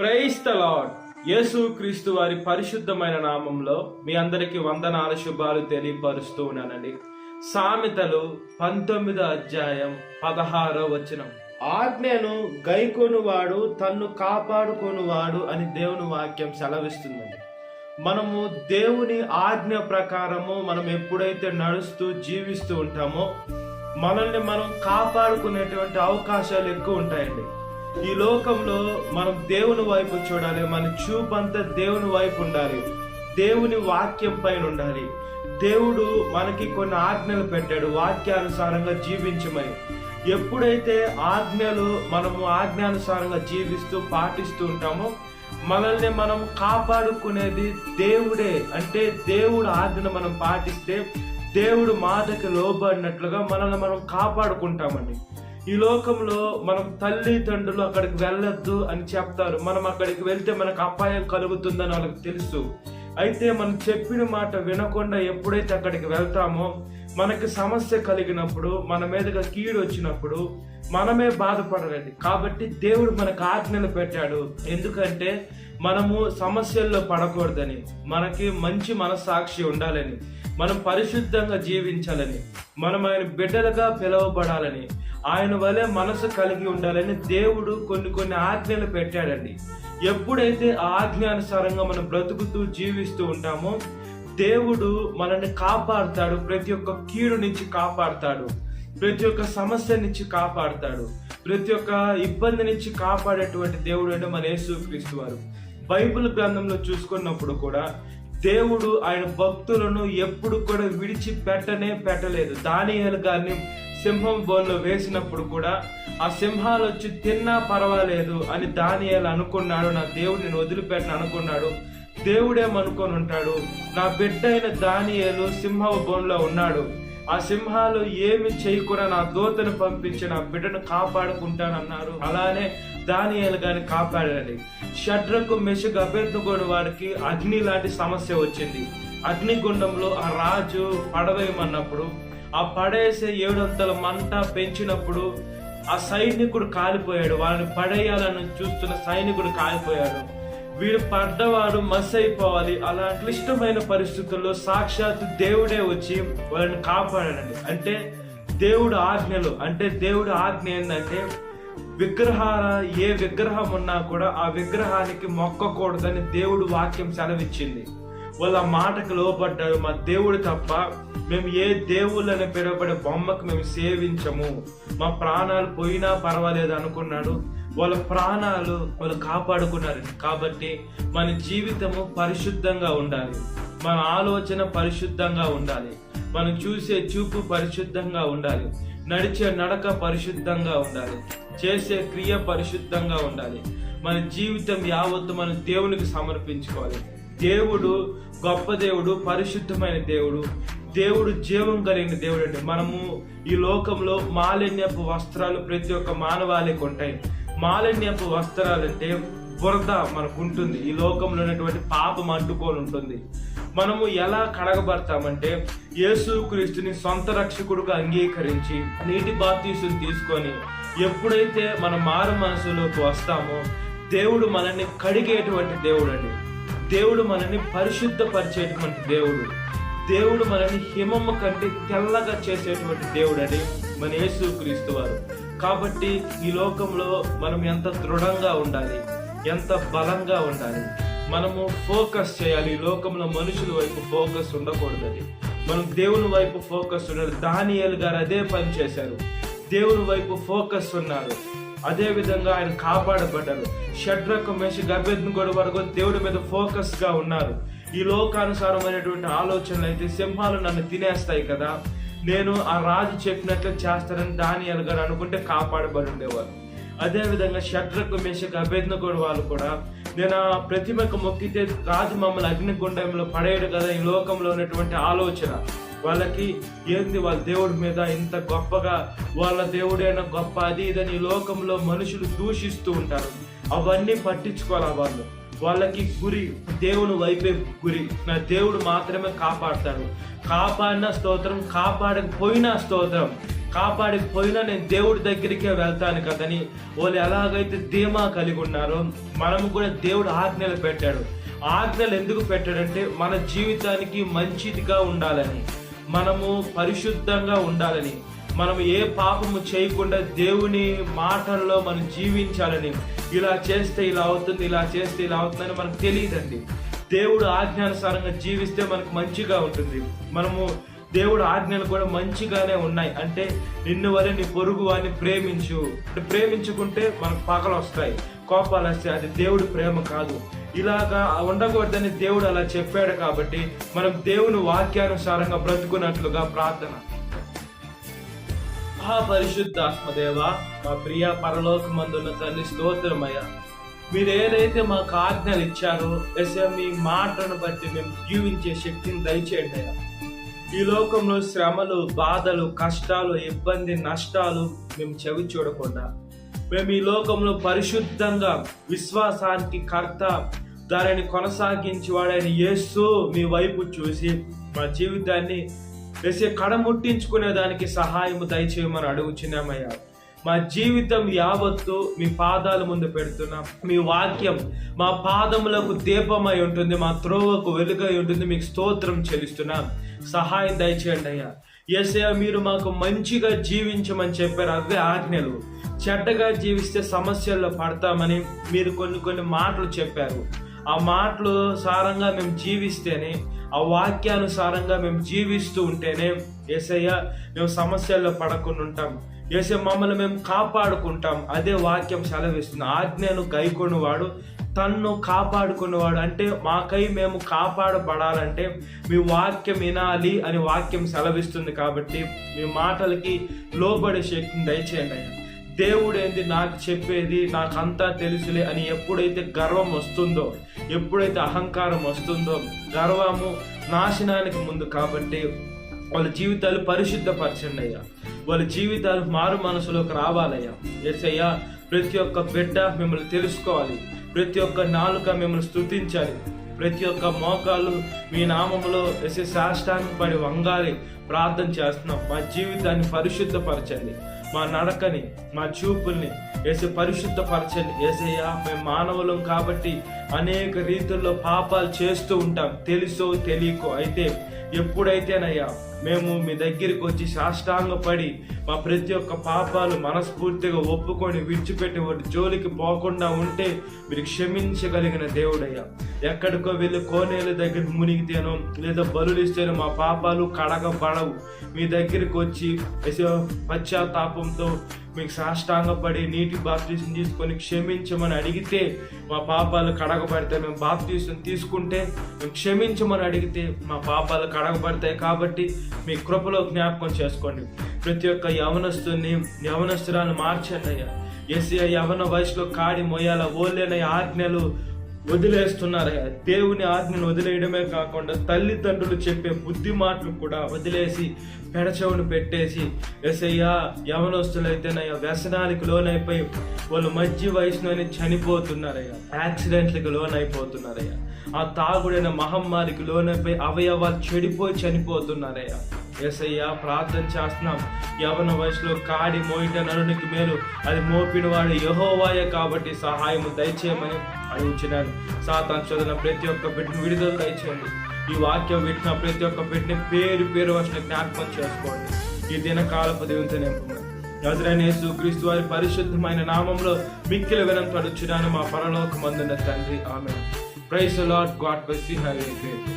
Praise the lord. యేసు క్రీస్తు వారి పరిశుద్ధమైన నామంలో మీ అందరికి వందనాల శుభాలు తెలియపరుస్తూ ఉన్నానండి. సామెతలు 19వ అధ్యాయం 16వ వచనం. ఆజ్ఞను గైకొనువాడు తన్ను కాపాడుకొనువాడు అని దేవుని వాక్యం సెలవిస్తుందండి. మనము దేవుని ఆజ్ఞ ప్రకారము మనం ఎప్పుడైతే నడుస్తూ జీవిస్తూ ఉంటామో మనల్ని మనం కాపాడుకునేటువంటి అవకాశాలు ఎక్కువ ఉంటాయండి. ఈ లోకంలో మనం దేవుని వైపు చూడాలి, మన చూపంతా దేవుని వైపు ఉండాలి, దేవుని వాక్యం పైన ఉండాలి. దేవుడు మనకి కొన్ని ఆజ్ఞలు పెట్టాడు వాక్యానుసారంగా జీవించమని. ఎప్పుడైతే మనము ఆజ్ఞానుసారంగా జీవిస్తూ పాటిస్తూ ఉంటామో మనల్ని మనం కాపాడుకునేది దేవుడే. అంటే దేవుడు ఆజ్ఞను మనం పాటిస్తే దేవుడు మాటకి లోబడినట్లుగా మనల్ని మనం కాపాడుకుంటామండి. ఈ లోకంలో మనం తల్లిదండ్రులు అక్కడికి వెళ్ళొద్దు అని చెప్తారు. మనం అక్కడికి వెళ్తే మనకు అపాయం కలుగుతుందని వాళ్ళకి తెలుసు. అయితే మనం చెప్పిన మాట వినకుండా ఎప్పుడైతే అక్కడికి వెళ్తామో మనకి సమస్య కలిగినప్పుడు, మన మీదగా కీడు వచ్చినప్పుడు మనమే బాధపడాలండి. కాబట్టి దేవుడు మనకు ఆజ్ఞలు పెట్టాడు. ఎందుకంటే మనము సమస్యల్లో పడకూడదని, మనకి మంచి మనస్సాక్షి ఉండాలని, మనం పరిశుద్ధంగా జీవించాలని, మనం ఆయన బిడ్డలుగా పిలువబడాలని, ఆయన వలె మనసు కలిగి ఉండాలని దేవుడు కొన్ని ఆజ్ఞలు పెట్టాడండి. ఎప్పుడైతే ఆ ఆజ్ఞానుసారంగా మనం బ్రతుకుతూ జీవిస్తూ ఉంటామో దేవుడు మనల్ని కాపాడుతాడు. ప్రతి ఒక్క కీడు నుంచి కాపాడుతాడు, ప్రతి ఒక్క సమస్య నుంచి కాపాడుతాడు, ప్రతి ఒక్క ఇబ్బంది నుంచి కాపాడేటువంటి దేవుడు అంటే మన యేసు క్రీస్తు వారు. బైబిల్ గ్రంథంలో చూసుకున్నప్పుడు కూడా దేవుడు ఆయన భక్తులను ఎప్పుడు కూడా పెట్టలేదు. దానియేలు గారిని సింహం బోన్లో వేసినప్పుడు కూడా ఆ సింహాలు వచ్చి తిన్నా పర్వాలేదు అని దానియేలు అనుకున్నాడు. నా దేవుడు నేను వదిలిపెట్టను అనుకున్నాడు. దేవుడేమనుకొని ఉంటాడు, నా బిడ్డ అయిన దానియేలు సింహం బోన్లో ఉన్నాడు, ఆ సింహాలు ఏమి చేయకుండా నా దూతను పంపించి నా బిడ్డను కాపాడుకుంటానన్నారు. అలానే దానియేలు గారిని కాపాడండి. షడ్రకు మెషకు అబేద్నెగోను వారికి అగ్ని లాంటి సమస్య వచ్చింది. అగ్నిగుండంలో ఆ రాజు పడవేయమన్నప్పుడు ఆ పడేసే 700 మంట పెంచినప్పుడు ఆ సైనికుడు కాలిపోయాడు. వాళ్ళని పడేయాలని చూస్తున్న సైనికుడు కాలిపోయాడు. వీడు పడ్డవాడు మస్ అయిపోవాలి. అలా క్లిష్టమైన పరిస్థితుల్లో సాక్షాత్తు దేవుడే వచ్చి వాళ్ళని కాపాడాడండి. అంటే దేవుడు ఆజ్ఞలు, అంటే దేవుడు ఆజ్ఞ ఏంటంటే ఏ విగ్రహం ఉన్నా కూడా ఆ విగ్రహానికి మొక్కకూడదని దేవుడు వాక్యం సెలవిచ్చింది. వాళ్ళ మాటకు లోపడ్డారు. మా దేవుడు తప్ప మేము ఏ దేవుళ్ళని పిలువబడే బొమ్మకు మేము సేవించము, మా ప్రాణాలు పోయినా పర్వాలేదు అనుకున్నాడు. వాళ్ళ ప్రాణాలు వాళ్ళు కాపాడుకున్నారు. కాబట్టి మన జీవితము పరిశుద్ధంగా ఉండాలి, మన ఆలోచన పరిశుద్ధంగా ఉండాలి, మనం చూసే చూపు పరిశుద్ధంగా ఉండాలి, నడిచే నడక పరిశుద్ధంగా ఉండాలి, చేసే క్రియ పరిశుద్ధంగా ఉండాలి. మన జీవితం యావత్తు మనం దేవునికి సమర్పించుకోవాలి. దేవుడు గొప్ప దేవుడు, పరిశుద్ధమైన దేవుడు, దేవుడు జీవం కలిగిన దేవుడు అండి. మనము ఈ లోకంలో మాలిన్యపు వస్త్రాలు ప్రతి ఒక్క మానవాళికి ఉంటాయి. మాలిన్యపు వస్త్రాలు అంటే బురద మనకు ఉంటుంది, ఈ లోకంలో ఉన్నటువంటి పాపం అంటుకొని ఉంటుంది. మనము ఎలా కడగబడతామంటే యేసు క్రీస్తుని సొంత రక్షకుడుగా అంగీకరించి నీటి బాప్తీసుని తీసుకొని ఎప్పుడైతే మన మారు మనసులోకి వస్తామో దేవుడు మనల్ని కడిగేటువంటి దేవుడు అండి. దేవుడు మనల్ని పరిశుద్ధపరిచేటువంటి దేవుడు. దేవుడు మనల్ని హిమము కంటే తెల్లగా చేసేటువంటి దేవుడు అని మన యేసు క్రీస్తు వారు. కాబట్టి ఈ లోకంలో మనం ఎంత దృఢంగా ఉండాలి, ఎంత బలంగా ఉండాలి, మనము ఫోకస్ చేయాలి. ఈ లోకంలో మనుషుల వైపు ఫోకస్ ఉండకూడదని మనం దేవుని వైపు ఫోకస్ ఉండాలి. దానియేలు గారు అదే పని చేశారు, దేవుని వైపు ఫోకస్ ఉన్నారు. అదే విధంగా ఆయన కాపాడబడ్డారు. షడ్రకు మెషకు అబేద్నెగోను వరకు దేవుడి మీద ఫోకస్ గా ఉన్నారు. ఈ లోకానుసారమైనటువంటి ఆలోచనలు అయితే సింహాలు నన్ను తినేస్తాయి కదా, నేను ఆ రాజు చెప్పినట్లు చేస్తానని దానియేలు గారు అనుకుంటే కాపాడబడి ఉండేవారు. అదే విధంగా షడ్రకు మెషకు అబేద్నెగోను వాళ్ళు కూడా నేను ఆ ప్రతిమకు మొక్కితే రాజు మమ్మల్ని అగ్నిగుండంలో పడేయడు కదా, ఈ లోకంలో ఉన్నటువంటి ఆలోచన వాళ్ళకి ఏంది, వాళ్ళ దేవుడి మీద ఇంత గొప్పగా వాళ్ళ దేవుడైనా గొప్ప అది ఇదని ఈ లోకంలో మనుషులు దూషిస్తూ ఉంటారు. అవన్నీ పట్టించుకోవాలి. వాళ్ళకి గురి దేవుని వైపే గురి. నా దేవుడు మాత్రమే కాపాడతాడు. కాపాడిన స్తోత్రం, కాపాడకపోయినా స్తోత్రం. కాపాడకపోయినా నేను దేవుడి దగ్గరికే వెళ్తాను కదని వాళ్ళు ఎలాగైతే ధీమా కలిగి ఉన్నారో మనము కూడా దేవుడు ఆజ్ఞలు పెట్టాడు. ఆజ్ఞలు ఎందుకు పెట్టాడంటే మన జీవితానికి మంచిదిగా ఉండాలని, మనము పరిశుద్ధంగా ఉండాలని, మనం ఏ పాపము చేయకుండా దేవుని మాటల్లో మనం జీవించాలని. ఇలా చేస్తే ఇలా అవుతుంది, ఇలా చేస్తే ఇలా అవుతుందని మనకు తెలియదండి. దేవుడు ఆజ్ఞానుసారంగా జీవిస్తే మనకు మంచిగా ఉంటుంది. మనము దేవుడు ఆజ్ఞలు కూడా మంచిగానే ఉన్నాయి. అంటే నిన్ను వలె నీ పొరుగు వారిని ప్రేమించు. ప్రేమించుకుంటే మనకు పగలు వస్తాయి, కోపాలు వస్తాయి. అది దేవుడి ప్రేమ కాదు. ఇలాగా ఉండకూడదని దేవుడు అలా చెప్పాడు. కాబట్టి మనం దేవుని వాక్యానుసారంగా బ్రతుకున్నట్లుగా ప్రార్థన. పరిశుద్ధాత్మదేవ, మా ప్రియ పరలోకమందున్న తండ్రి, స్తోత్రమయ్యా. మీరు ఏదైతే మాకు ఆజ్ఞలు ఇచ్చారో ఎస్ఐ, మీ మాటను బట్టి మేము జీవించే శక్తిని దయచేయండి అయ్యా. ఈ లోకంలో శ్రమలు, బాధలు, కష్టాలు, ఇబ్బంది, నష్టాలు మేము చెవి చూడకుండా మేము ఈ లోకంలో పరిశుద్ధంగా విశ్వాసానికి కర్త, దానిని కొనసాగించి వాడైన యేసు మీ వైపు చూసి మా జీవితాన్ని వేసే కడముట్టించుకునే దానికి సహాయము దయచేయమని అడుగుచున్నామయ్యా. మా జీవితం యావత్తు మీ పాదాల ముందు పెడుతున్నాం. మీ వాక్యం మా పాదములకు దీపమై ఉంటుంది, మా త్రోవకు వెలుగై ఉంటుంది. మీకు స్తోత్రం చెల్లిస్తున్నాం. సహాయం దయచేయండి అయ్యా. యేసయ్యా, మీరు మాకు మంచిగా జీవించమని చెప్పారు, అవే ఆజ్ఞలు. చెడ్డగా జీవిస్తే సమస్యల్లో పడతామని మీరు కొన్ని మాటలు చెప్పారు. ఆ మాటలు సారంగా మేము జీవిస్తేనే, ఆ వాక్యానుసారంగా మేము జీవిస్తూ ఉంటేనే యేసయ్య మేము సమస్యల్లో పడకుండా ఉంటాం. యేసయ్య, మమ్మల్ని మేము కాపాడుకుంటాం. అదే వాక్యం సెలవిస్తుంది. ఆజ్ఞను గైకొనివాడు తన్ను కాపాడుకునేవాడు. అంటే మాకై మేము కాపాడబడాలంటే మీ వాక్యం వినాలి అని వాక్యం సెలవిస్తుంది. కాబట్టి మీ మాటలకి లోబడే శక్తిని దయచేయండి అయ్యా. దేవుడు ఏంది నాకు చెప్పేది, నాకంతా తెలుసులే అని ఎప్పుడైతే గర్వం వస్తుందో, ఎప్పుడైతే అహంకారం వస్తుందో, గర్వము నాశనానికి ముందు. కాబట్టి వాళ్ళ జీవితాలు పరిశుద్ధపరచండి అయ్యా. వాళ్ళ జీవితాలు మారు మనసులోకి రావాలయ్యా. యేసయ్యా, ప్రతి ఒక్క బిడ్డ మిమ్మల్ని తెలుసుకోవాలి, ప్రతి ఒక్క నాలుక మిమ్మల్ని స్తుతించాలి, ప్రతి ఒక్క మోకాలు మీ నామములో వేసే సాష్టాంగపడి వంగాలి. ప్రార్థన చేస్తున్నాం. మా జీవితాన్ని పరిశుద్ధపరచండి, మా నడకని, మా చూపుల్ని వేసే పరిశుద్ధపరచండి. యేసయ్యా, మేము మానవులం కాబట్టి అనేక రీతుల్లో పాపాలు చేస్తూ ఉంటాం, తెలుసో తెలియకో. అయితే ఎప్పుడైతేనయ్యా మేము మీ దగ్గరికి వచ్చి సాష్టాంగపడి మా ప్రతి ఒక్క పాపాలు మనస్ఫూర్తిగా ఒప్పుకొని విడిచిపెట్టి వాటి జోలికి పోకుండా ఉంటే మీరు క్షమించగలిగిన దేవుడయ్యా. ఎక్కడికో వెళ్ళి కోనేల దగ్గర మునిగితేనో లేదా బలులిస్తేనో మా పాపాలు కడగబడవు. మీ దగ్గరికి వచ్చి పశ్చాత్తాపంతో మీకు సాష్టాంగపడి నీటి బాప్తీసం తీసుకొని క్షమించమని అడిగితే మా పాపాలు కడగబడతాయి. మేము బాప్తీసం తీసుకుంటే మేము క్షమించమని అడిగితే మా పాపాలు కడగబడతాయి. కాబట్టి మీ కృపలో జ్ఞాపకం చేసుకోండి. ప్రతి ఒక్క యవనస్తురాలను మార్చండి అయ్యా. యేసయ్యా, యవన వయసులో కాడి మొయ్యాల ఓలేన ఆజ్ఞలు వదిలేస్తున్నారయ్యా. దేవుని ఆజ్ఞను వదిలేయడమే కాకుండా తల్లిదండ్రులు చెప్పే బుద్ధి మాటలు కూడా వదిలేసి పెడచెవును పెట్టేసి యేసయ్యా, యవనస్తులైతేనయ్యా వ్యసనానికి లోనైపోయి వాళ్ళు మధ్య వయసులోనే చనిపోతున్నారయ్యా, యాక్సిడెంట్లకు లోనైపోతున్నారయ్యా. ఆ తాగుడైన మహమ్మారికి లోనైపోయి అవయవాలు చెడిపోయి చనిపోతున్నారయ్యా. యేసయ్యా, ప్రార్థన చేస్తున్నాం. యవన వయసులో కాడి మోయిట నరునికి మేలు, అది మోపిన వాడు యెహోవాయే. కాబట్టి సహాయము దయచేయమని అడుగుచున్నాను. సాతాను చదివిన ప్రతి ఒక్క బిడ్డను విడుదల దయచేయండి. ఈ వాక్యం వింటున్న ప్రతి ఒక్క బిడ్డని పేరు పేరు వచ్చిన జ్ఞాపకం చేసుకోండి. ఈ దినకాలపు దేవునితో నింపమని నజరేయుడైన యేసుక్రీస్తు వారి పరిశుద్ధమైన నామంలో మిక్కిలి వినంతి అడుగుచున్నాను మా పరలోకమందున్న తండ్రి. Amen. Praise the Lord. God bless you. Have a great day.